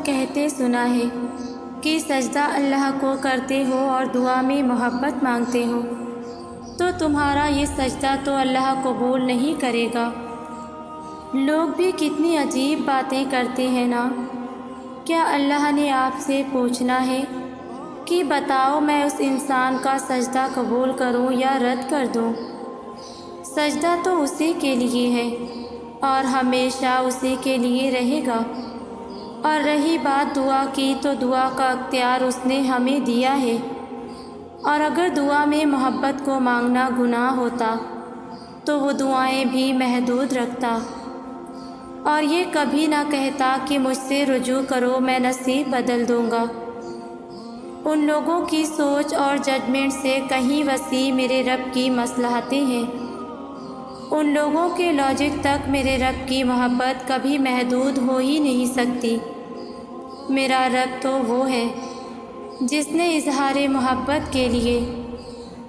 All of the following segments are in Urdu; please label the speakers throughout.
Speaker 1: کہتے سنا ہے کہ سجدہ اللہ کو کرتے ہو اور دعا میں محبت مانگتے ہو تو تمہارا یہ سجدہ تو اللہ قبول نہیں کرے گا۔ لوگ بھی کتنی عجیب باتیں کرتے ہیں نا۔ کیا اللہ نے آپ سے پوچھنا ہے کہ بتاؤ میں اس انسان کا سجدہ قبول کروں یا رد کر دوں؟ سجدہ تو اسی کے لیے ہے اور ہمیشہ اسی کے لیے رہے گا۔ اور رہی بات دعا کی تو دعا کا اختیار اس نے ہمیں دیا ہے، اور اگر دعا میں محبت کو مانگنا گناہ ہوتا تو وہ دعائیں بھی محدود رکھتا اور یہ کبھی نہ کہتا کہ مجھ سے رجوع کرو میں نصیب بدل دوں گا۔ ان لوگوں کی سوچ اور ججمنٹ سے کہیں وسیع میرے رب کی مصلحتیں ہیں۔ ان لوگوں کے لاجک تک میرے رب کی محبت کبھی محدود ہو ہی نہیں سکتی۔ میرا رب تو وہ ہے جس نے اظہار محبت کے لیے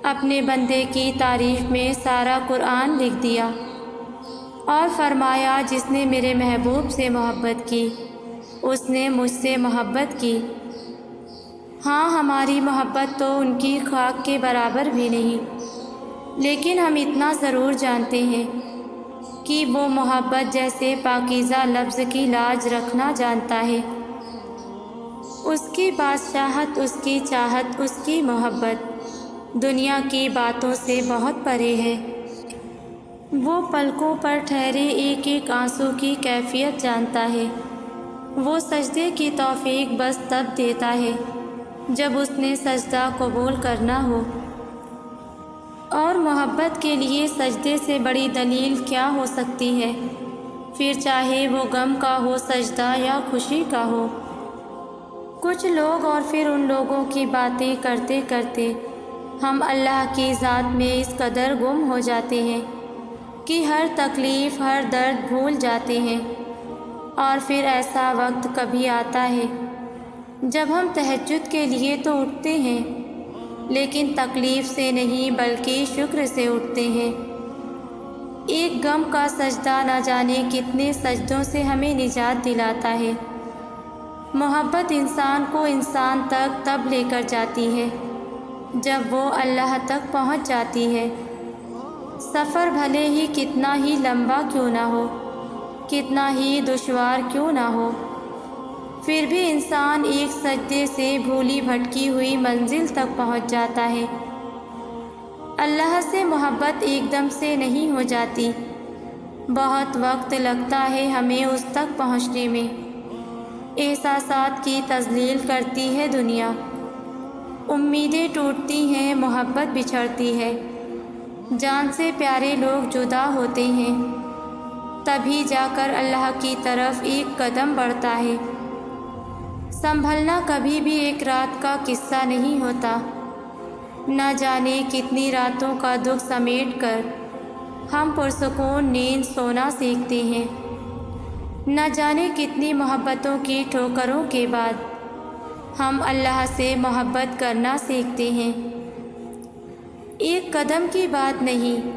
Speaker 1: اپنے بندے کی تعریف میں سارا قرآن لکھ دیا اور فرمایا جس نے میرے محبوب سے محبت کی اس نے مجھ سے محبت کی۔ ہاں ہماری محبت تو ان کی خاک کے برابر بھی نہیں، لیکن ہم اتنا ضرور جانتے ہیں کہ وہ محبت جیسے پاکیزہ لفظ کی لاج رکھنا جانتا ہے۔ اس کی بادشاہت، اس کی چاہت، اس کی محبت دنیا کی باتوں سے بہت پرے ہے۔ وہ پلکوں پر ٹھہرے ایک ایک آنسو کی کیفیت جانتا ہے۔ وہ سجدے کی توفیق بس تب دیتا ہے جب اس نے سجدہ قبول کرنا ہو، اور محبت کے لیے سجدے سے بڑی دلیل کیا ہو سکتی ہے، پھر چاہے وہ غم کا ہو سجدہ یا خوشی کا ہو۔ کچھ لوگ اور پھر ان لوگوں کی باتیں کرتے کرتے ہم اللہ کی ذات میں اس قدر گم ہو جاتے ہیں کہ ہر تکلیف ہر درد بھول جاتے ہیں۔ اور پھر ایسا وقت کبھی آتا ہے جب ہم تہجد کے لیے تو اٹھتے ہیں لیکن تکلیف سے نہیں بلکہ شکر سے اٹھتے ہیں۔ ایک غم کا سجدہ نہ جانے کتنے سجدوں سے ہمیں نجات دلاتا ہے۔ محبت انسان کو انسان تک تب لے کر جاتی ہے جب وہ اللہ تک پہنچ جاتی ہے۔ سفر بھلے ہی کتنا ہی لمبا کیوں نہ ہو، کتنا ہی دشوار کیوں نہ ہو، پھر بھی انسان ایک سجدے سے بھولی بھٹکی ہوئی منزل تک پہنچ جاتا ہے۔ اللہ سے محبت ایک دم سے نہیں ہو جاتی، بہت وقت لگتا ہے ہمیں اس تک پہنچنے میں۔ احساسات کی تذلیل کرتی ہے دنیا، امیدیں ٹوٹتی ہیں، محبت بچھڑتی ہے، جان سے پیارے لوگ جدا ہوتے ہیں، تبھی جا کر اللہ کی طرف ایک قدم بڑھتا ہے۔ سنبھلنا کبھی بھی ایک رات کا قصہ نہیں ہوتا۔ نہ جانے کتنی راتوں کا دکھ سمیٹ کر ہم پرسکون نیند سونا سیکھتے ہیں، نہ جانے کتنی محبتوں کی ٹھوکروں کے بعد ہم اللہ سے محبت کرنا سیکھتے ہیں۔ ایک قدم کی بات نہیں،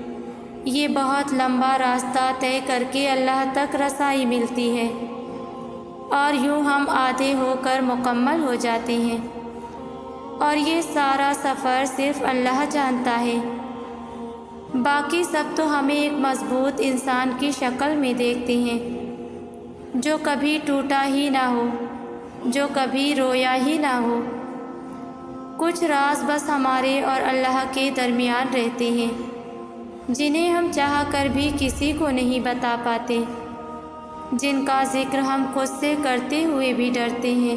Speaker 1: یہ بہت لمبا راستہ طے کر کے اللہ تک رسائی ملتی ہے، اور یوں ہم آدھے ہو کر مکمل ہو جاتے ہیں، اور یہ سارا سفر صرف اللہ جانتا ہے۔ باقی سب تو ہمیں ایک مضبوط انسان کی شکل میں دیکھتے ہیں جو کبھی ٹوٹا ہی نہ ہو، جو کبھی رویا ہی نہ ہو۔ کچھ راز بس ہمارے اور اللہ کے درمیان رہتے ہیں جنہیں ہم چاہ کر بھی کسی کو نہیں بتا پاتے، جن کا ذکر ہم خود سے کرتے ہوئے بھی ڈرتے ہیں،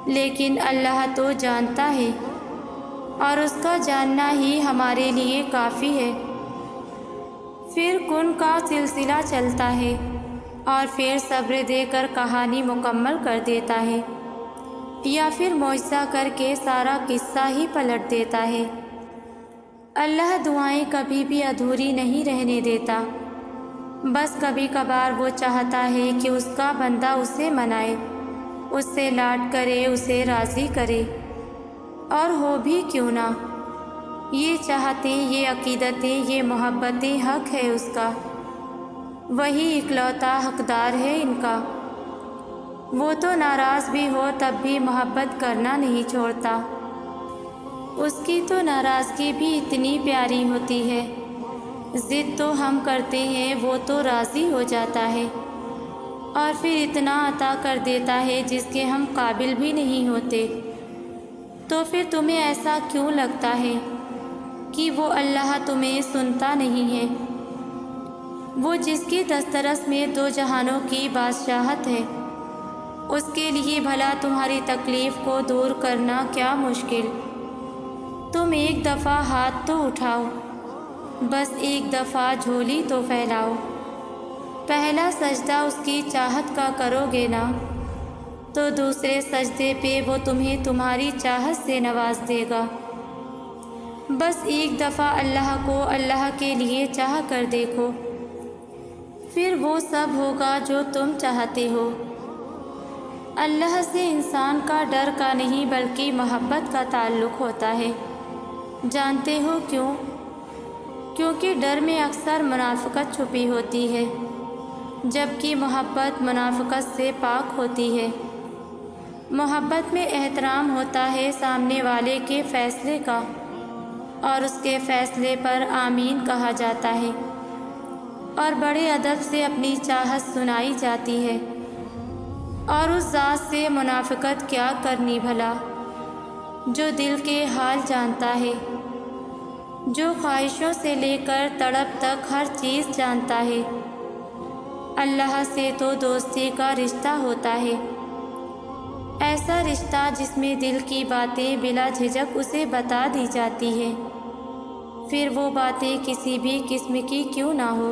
Speaker 1: لیکن اللہ تو جانتا ہے، اور اس کا جاننا ہی ہمارے لیے کافی ہے۔ پھر کن کا سلسلہ چلتا ہے اور پھر صبر دے کر کہانی مکمل کر دیتا ہے، یا پھر معجزہ کر کے سارا قصہ ہی پلٹ دیتا ہے۔ اللہ دعائیں کبھی بھی ادھوری نہیں رہنے دیتا، بس کبھی کبھار وہ چاہتا ہے کہ اس کا بندہ اسے منائے، اس سے لاڈ کرے، اسے راضی کرے، اور ہو بھی کیوں نہ۔ یہ چاہتیں، یہ عقیدتیں، یہ محبتیں حق ہے اس کا، وہی اکلوتا حقدار ہے ان کا۔ وہ تو ناراض بھی ہو تب بھی محبت کرنا نہیں چھوڑتا۔ اس کی تو ناراضگی بھی اتنی پیاری ہوتی ہے، ضد تو ہم کرتے ہیں وہ تو راضی ہو جاتا ہے اور پھر اتنا عطا کر دیتا ہے جس کے ہم قابل بھی نہیں ہوتے۔ تو پھر تمہیں ایسا کیوں لگتا ہے کہ وہ اللہ تمہیں سنتا نہیں ہے؟ وہ جس کی دسترس میں دو جہانوں کی بادشاہت ہے، اس کے لیے بھلا تمہاری تکلیف کو دور کرنا کیا مشکل؟ تم ایک دفعہ ہاتھ تو اٹھاؤ، بس ایک دفعہ جھولی تو پھیلاؤ۔ پہلا سجدہ اس کی چاہت کا کرو گے نا، تو دوسرے سجدے پہ وہ تمہیں تمہاری چاہت سے نواز دے گا۔ بس ایک دفعہ اللہ کو اللہ کے لیے چاہ کر دیکھو، پھر وہ سب ہوگا جو تم چاہتے ہو۔ اللہ سے انسان کا ڈر کا نہیں بلکہ محبت کا تعلق ہوتا ہے۔ جانتے ہو کیوں؟ کیونکہ ڈر میں اکثر منافقت چھپی ہوتی ہے، جبکہ محبت منافقت سے پاک ہوتی ہے۔ محبت میں احترام ہوتا ہے سامنے والے کے فیصلے کا، اور اس کے فیصلے پر آمین کہا جاتا ہے، اور بڑے ادب سے اپنی چاہت سنائی جاتی ہے۔ اور اس ذات سے منافقت کیا کرنی بھلا، جو دل کے حال جانتا ہے، جو خواہشوں سے لے کر تڑپ تک ہر چیز جانتا ہے۔ اللہ سے تو دوستی کا رشتہ ہوتا ہے، ایسا رشتہ جس میں دل کی باتیں بلا جھجک اسے بتا دی جاتی ہے، پھر وہ باتیں کسی بھی قسم کی کیوں نہ ہو،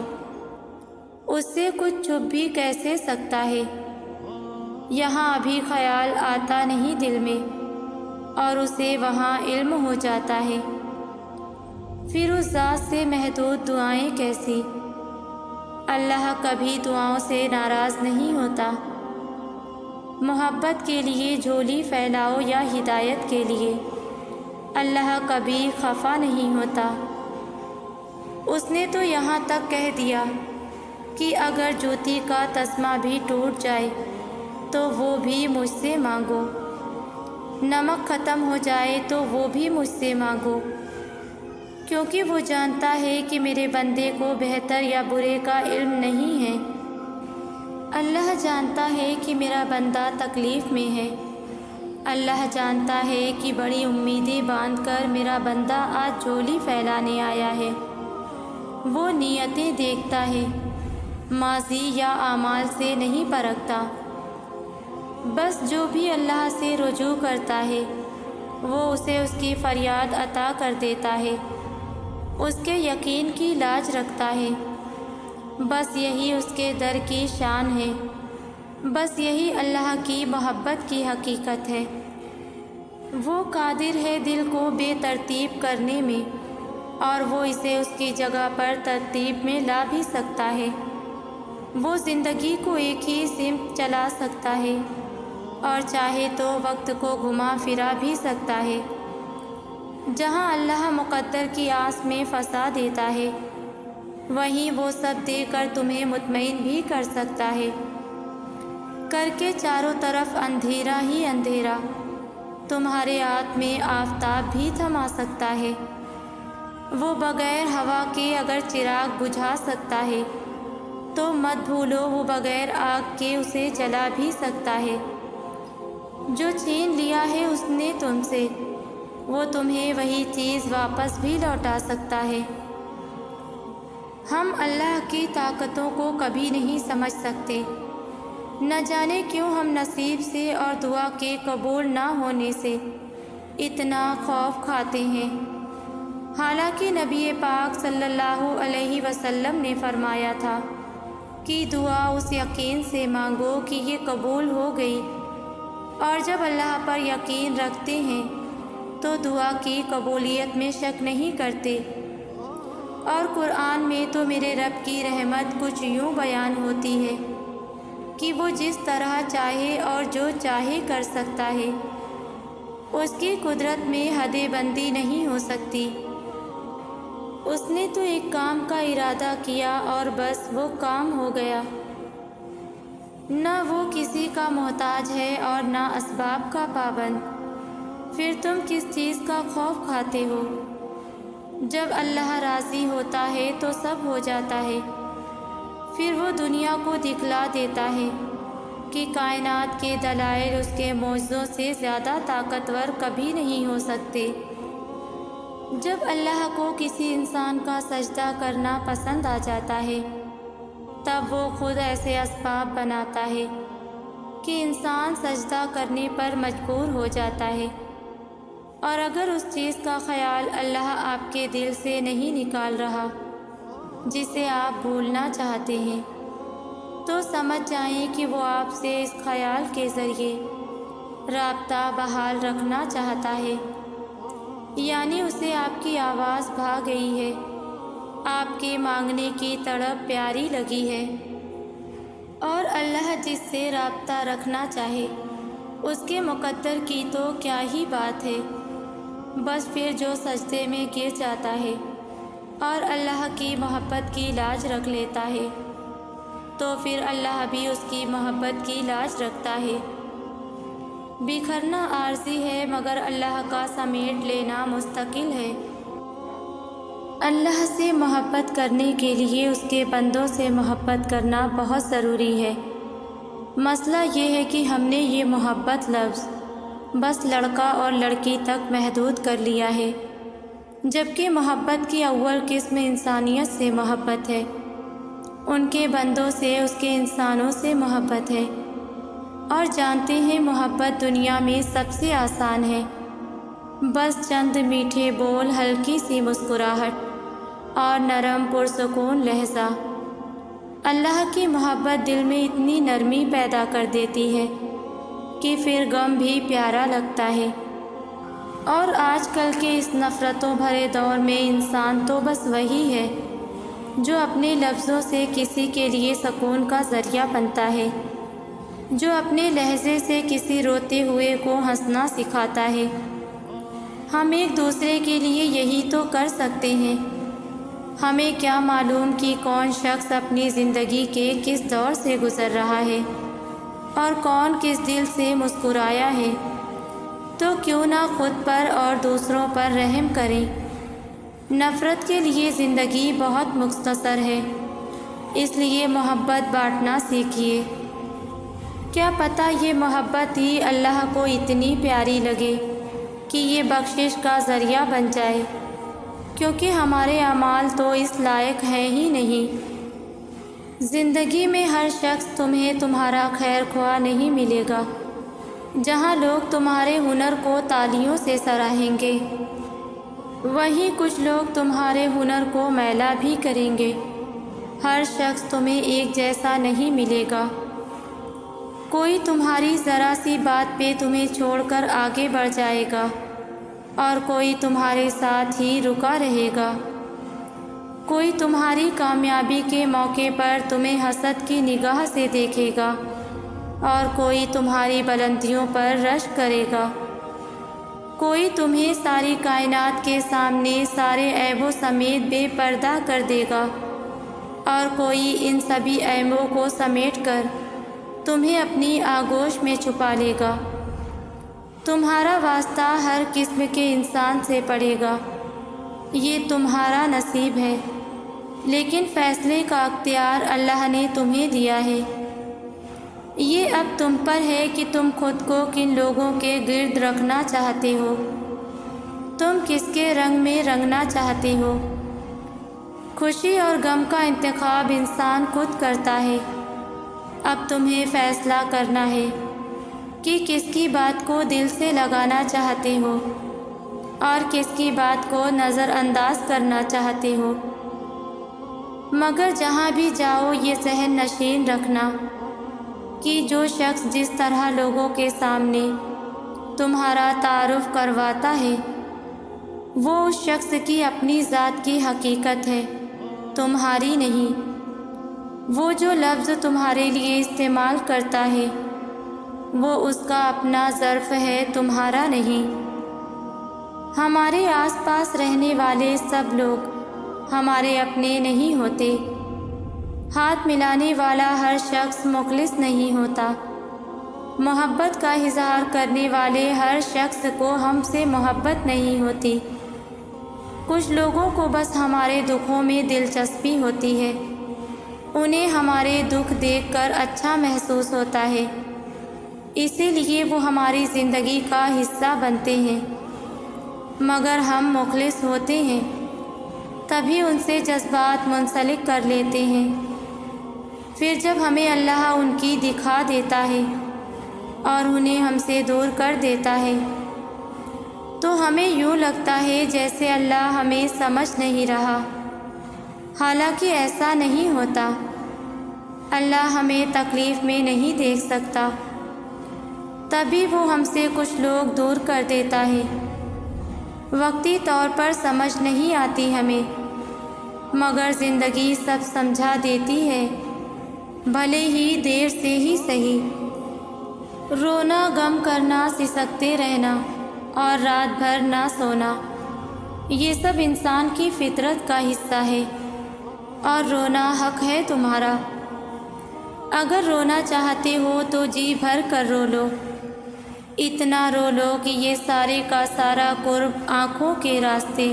Speaker 1: اس سے کچھ چھپ بھی کیسے سکتا ہے۔ یہاں ابھی خیال آتا نہیں دل میں، اور اسے وہاں علم ہو جاتا ہے، پھر اس ذات سے محدود دعائیں کیسی؟ اللہ کبھی دعاؤں سے ناراض نہیں ہوتا۔ محبت کے لیے جھولی پھیلاؤ یا ہدایت کے لیے، اللہ کبھی خفا نہیں ہوتا۔ اس نے تو یہاں تک کہہ دیا کہ اگر جوتی کا تسمہ بھی ٹوٹ جائے تو وہ بھی مجھ سے مانگو، نمک ختم ہو جائے تو وہ بھی مجھ سے مانگو، کیونکہ وہ جانتا ہے کہ میرے بندے کو بہتر یا برے کا علم نہیں ہے۔ اللہ جانتا ہے کہ میرا بندہ تکلیف میں ہے، اللہ جانتا ہے کہ بڑی امیدیں باندھ کر میرا بندہ آج جھولی پھیلانے آیا ہے۔ وہ نیتیں دیکھتا ہے، ماضی یا اعمال سے نہیں پرکھتا۔ بس جو بھی اللہ سے رجوع کرتا ہے وہ اسے اس کی فریاد عطا کر دیتا ہے، اس کے یقین کی لاج رکھتا ہے۔ بس یہی اس کے در کی شان ہے، بس یہی اللہ کی محبت کی حقیقت ہے۔ وہ قادر ہے دل کو بے ترتیب کرنے میں، اور وہ اسے اس کی جگہ پر ترتیب میں لا بھی سکتا ہے۔ وہ زندگی کو ایک ہی سمت چلا سکتا ہے، اور چاہے تو وقت کو گھما پھرا بھی سکتا ہے۔ جہاں اللہ مقدر کی آس میں پھنسا دیتا ہے، وہیں وہ سب دے کر تمہیں مطمئن بھی کر سکتا ہے، کر کے چاروں طرف اندھیرا ہی اندھیرا۔ تمہارے ہاتھ میں آفتاب بھی تھما سکتا ہے، وہ بغیر ہوا کے اگر چراغ بجھا سکتا ہے تو مت بھولو وہ بغیر آگ کے اسے جلا بھی سکتا ہے۔ جو چھین لیا ہے اس نے تم سے، وہ تمہیں وہی چیز واپس بھی لوٹا سکتا ہے۔ ہم اللہ کی طاقتوں کو کبھی نہیں سمجھ سکتے، نہ جانے کیوں ہم نصیب سے اور دعا کے قبول نہ ہونے سے اتنا خوف کھاتے ہیں، حالانکہ نبی پاک صلی اللہ علیہ وسلم نے فرمایا تھا کہ دعا اس یقین سے مانگو کہ یہ قبول ہو گئی، اور جب اللہ پر یقین رکھتے ہیں تو دعا کی قبولیت میں شک نہیں کرتے۔ اور قرآن میں تو میرے رب کی رحمت کچھ یوں بیان ہوتی ہے کہ وہ جس طرح چاہے اور جو چاہے کر سکتا ہے، اس کی قدرت میں حد بندی نہیں ہو سکتی۔ اس نے تو ایک کام کا ارادہ کیا اور بس وہ کام ہو گیا۔ نہ وہ کسی کا محتاج ہے اور نہ اسباب کا پابند۔ پھر تم کس چیز کا خوف کھاتے ہو؟ جب اللہ راضی ہوتا ہے تو سب ہو جاتا ہے۔ پھر وہ دنیا کو دکھلا دیتا ہے کہ کائنات کے دلائل اس کے معجزوں سے زیادہ طاقتور کبھی نہیں ہو سکتے۔ جب اللہ کو کسی انسان کا سجدہ کرنا پسند آ جاتا ہے تب وہ خود ایسے اسباب بناتا ہے کہ انسان سجدہ کرنے پر مجبور ہو جاتا ہے، اور اگر اس چیز کا خیال اللہ آپ کے دل سے نہیں نکال رہا جسے آپ بھولنا چاہتے ہیں تو سمجھ جائیں کہ وہ آپ سے اس خیال کے ذریعے رابطہ بحال رکھنا چاہتا ہے، یعنی اسے آپ کی آواز بھا گئی ہے، آپ کے مانگنے کی تڑپ پیاری لگی ہے، اور اللہ جس سے رابطہ رکھنا چاہے اس کے مقدر کی تو کیا ہی بات ہے۔ بس پھر جو سجدے میں گر جاتا ہے اور اللہ کی محبت کی لاج رکھ لیتا ہے تو پھر اللہ بھی اس کی محبت کی لاج رکھتا ہے۔ بکھرنا عارضی ہے مگر اللہ کا سمیٹ لینا مستقل ہے۔ اللہ سے محبت کرنے کے لیے اس کے بندوں سے محبت کرنا بہت ضروری ہے۔ مسئلہ یہ ہے کہ ہم نے یہ محبت لفظ بس لڑکا اور لڑکی تک محدود کر لیا ہے، جبکہ محبت کی اول قسم انسانیت سے محبت ہے، ان کے بندوں سے، اس کے انسانوں سے محبت ہے۔ اور جانتے ہیں محبت دنیا میں سب سے آسان ہے، بس چند میٹھے بول، ہلکی سی مسکراہٹ اور نرم پرسکون لہجہ۔ اللہ کی محبت دل میں اتنی نرمی پیدا کر دیتی ہے کہ پھر غم بھی پیارا لگتا ہے۔ اور آج کل کے اس نفرتوں بھرے دور میں انسان تو بس وہی ہے جو اپنے لفظوں سے کسی کے لیے سکون کا ذریعہ بنتا ہے، جو اپنے لہجے سے کسی روتے ہوئے کو ہنسنا سکھاتا ہے۔ ہم ایک دوسرے کے لیے یہی تو کر سکتے ہیں۔ ہمیں کیا معلوم کہ کون شخص اپنی زندگی کے کس دور سے گزر رہا ہے اور کون کس دل سے مسکرایا ہے، تو کیوں نہ خود پر اور دوسروں پر رحم کریں۔ نفرت کے لیے زندگی بہت مختصر ہے، اس لیے محبت بانٹنا سیکھیے۔ کیا پتہ یہ محبت ہی اللہ کو اتنی پیاری لگے کہ یہ بخشش کا ذریعہ بن جائے، کیونکہ ہمارے اعمال تو اس لائق ہیں ہی نہیں۔ زندگی میں ہر شخص تمہیں تمہارا خیر خواہ نہیں ملے گا۔ جہاں لوگ تمہارے ہنر کو تالیوں سے سراہیں گے، وہیں کچھ لوگ تمہارے ہنر کو میلا بھی کریں گے۔ ہر شخص تمہیں ایک جیسا نہیں ملے گا۔ کوئی تمہاری ذرا سی بات پہ تمہیں چھوڑ کر آگے بڑھ جائے گا اور کوئی تمہارے ساتھ ہی رکا رہے گا۔ کوئی تمہاری کامیابی کے موقع پر تمہیں حسد کی نگاہ سے دیکھے گا اور کوئی تمہاری بلندیوں پر رشک کرے گا۔ کوئی تمہیں ساری کائنات کے سامنے سارے عیبوں سمیت بے پردہ کر دے گا اور کوئی ان سبھی عیبوں کو سمیٹ کر تمہیں اپنی آغوش میں چھپا لے گا۔ تمہارا واسطہ ہر قسم کے انسان سے پڑے گا، یہ تمہارا نصیب ہے، لیکن فیصلے کا اختیار اللہ نے تمہیں دیا ہے۔ یہ اب تم پر ہے کہ تم خود کو کن لوگوں کے گرد رکھنا چاہتے ہو، تم کس کے رنگ میں رنگنا چاہتے ہو۔ خوشی اور غم کا انتخاب انسان خود کرتا ہے۔ اب تمہیں فیصلہ کرنا ہے کہ کس کی بات کو دل سے لگانا چاہتے ہو اور کس کی بات کو نظر انداز کرنا چاہتے ہو۔ مگر جہاں بھی جاؤ یہ ذہن نشین رکھنا کہ جو شخص جس طرح لوگوں کے سامنے تمہارا تعارف کرواتا ہے وہ اس شخص کی اپنی ذات کی حقیقت ہے، تمہاری نہیں۔ وہ جو لفظ تمہارے لیے استعمال کرتا ہے وہ اس کا اپنا ظرف ہے، تمہارا نہیں۔ ہمارے آس پاس رہنے والے سب لوگ ہمارے اپنے نہیں ہوتے، ہاتھ ملانے والا ہر شخص مخلص نہیں ہوتا۔ محبت کا اظہار کرنے والے ہر شخص کو ہم سے محبت نہیں ہوتی۔ کچھ لوگوں کو بس ہمارے دکھوں میں دلچسپی ہوتی ہے، انہیں ہمارے دکھ دیکھ کر اچھا محسوس ہوتا ہے، اسی لیے وہ ہماری زندگی کا حصہ بنتے ہیں۔ مگر ہم مخلص ہوتے ہیں تبھی ان سے جذبات منسلک کر لیتے ہیں، پھر جب ہمیں اللہ ان کی دکھا دیتا ہے اور انہیں ہم سے دور کر دیتا ہے تو ہمیں یوں لگتا ہے جیسے اللہ ہمیں سمجھ نہیں رہا، حالانکہ ایسا نہیں ہوتا۔ اللہ ہمیں تکلیف میں نہیں دیکھ سکتا، تبھی وہ ہم سے کچھ لوگ دور کر دیتا ہے۔ وقتی طور پر سمجھ نہیں آتی ہمیں، مگر زندگی سب سمجھا دیتی ہے، بھلے ہی دیر سے ہی صحیح۔ رونا، غم کرنا، سسکتے رہنا اور رات بھر نہ سونا، یہ سب انسان کی فطرت کا حصہ ہے، اور رونا حق ہے تمہارا۔ اگر رونا چاہتے ہو تو جی بھر کر رو لو، اتنا رو لو کہ یہ سارے کا سارا کرب آنکھوں کے راستے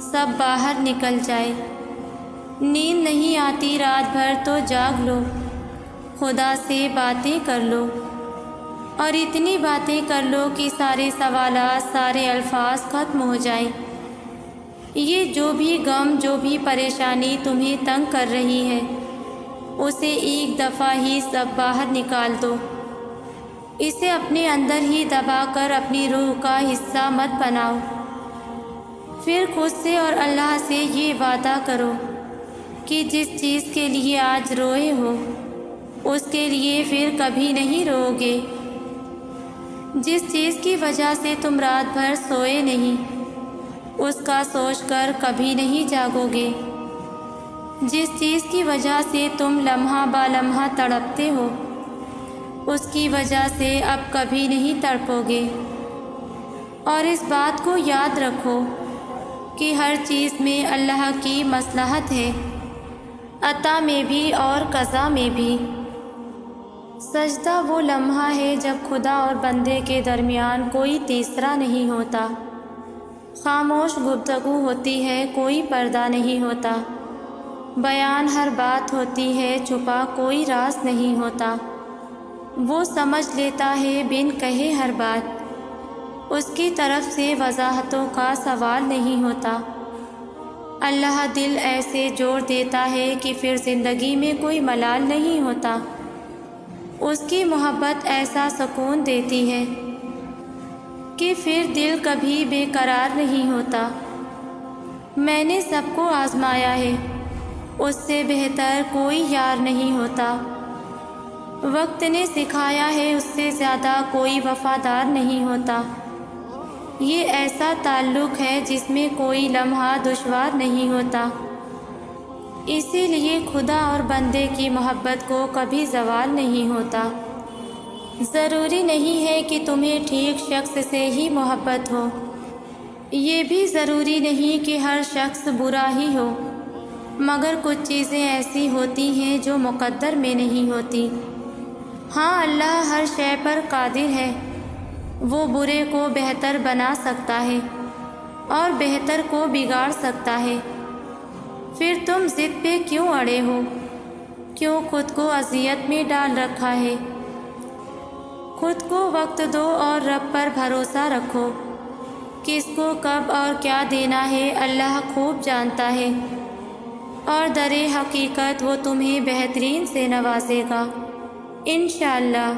Speaker 1: سب باہر نکل جائے۔ نیند نہیں آتی رات بھر تو جاگ لو، خدا سے باتیں کر لو، اور اتنی باتیں کر لو کہ سارے سوالات، سارے الفاظ ختم ہو جائیں۔ یہ جو بھی غم، جو بھی پریشانی تمہیں تنگ کر رہی ہے، اسے ایک دفعہ ہی سب باہر نکال دو، اسے اپنے اندر ہی دبا کر اپنی روح کا حصہ مت بناؤ۔ پھر خود سے اور اللہ سے یہ وعدہ کرو کہ جس چیز کے لیے آج روئے ہو اس کے لیے پھر کبھی نہیں رو گے۔ جس چیز کی وجہ سے تم رات بھر سوئے نہیں، اس کا سوچ کر کبھی نہیں جاگو گے۔ جس چیز کی وجہ سے تم لمحہ با لمحہ تڑپتے ہو، اس کی وجہ سے اب کبھی نہیں تڑپو گے۔ اور اس بات کو یاد رکھو کہ ہر چیز میں اللہ کی مصلحت ہے، عطا میں بھی اور قضا میں بھی۔ سجدہ وہ لمحہ ہے جب خدا اور بندے کے درمیان کوئی تیسرا نہیں ہوتا، خاموش گفتگو ہوتی ہے، کوئی پردہ نہیں ہوتا، بیان ہر بات ہوتی ہے، چھپا کوئی راز نہیں ہوتا۔ وہ سمجھ لیتا ہے بن کہے ہر بات، اس کی طرف سے وضاحتوں کا سوال نہیں ہوتا۔ اللہ دل ایسے جوڑ دیتا ہے کہ پھر زندگی میں کوئی ملال نہیں ہوتا۔ اس کی محبت ایسا سکون دیتی ہے کہ پھر دل کبھی بے قرار نہیں ہوتا۔ میں نے سب کو آزمایا ہے، اس سے بہتر کوئی یار نہیں ہوتا۔ وقت نے سکھایا ہے اس سے زیادہ کوئی وفادار نہیں ہوتا۔ یہ ایسا تعلق ہے جس میں کوئی لمحہ دشوار نہیں ہوتا۔ اسی لیے خدا اور بندے کی محبت کو کبھی زوال نہیں ہوتا۔ ضروری نہیں ہے کہ تمہیں ٹھیک شخص سے ہی محبت ہو، یہ بھی ضروری نہیں کہ ہر شخص برا ہی ہو، مگر کچھ چیزیں ایسی ہوتی ہیں جو مقدر میں نہیں ہوتی۔ ہاں، اللہ ہر شے پر قادر ہے، وہ برے کو بہتر بنا سکتا ہے اور بہتر کو بگاڑ سکتا ہے۔ پھر تم ضد پہ کیوں اڑے ہو؟ کیوں خود کو اذیت میں ڈال رکھا ہے؟ خود کو وقت دو اور رب پر بھروسہ رکھو، کس کو کب اور کیا دینا ہے اللہ خوب جانتا ہے، اور در حقیقت وہ تمہیں بہترین سے نوازے گا انشاءاللہ۔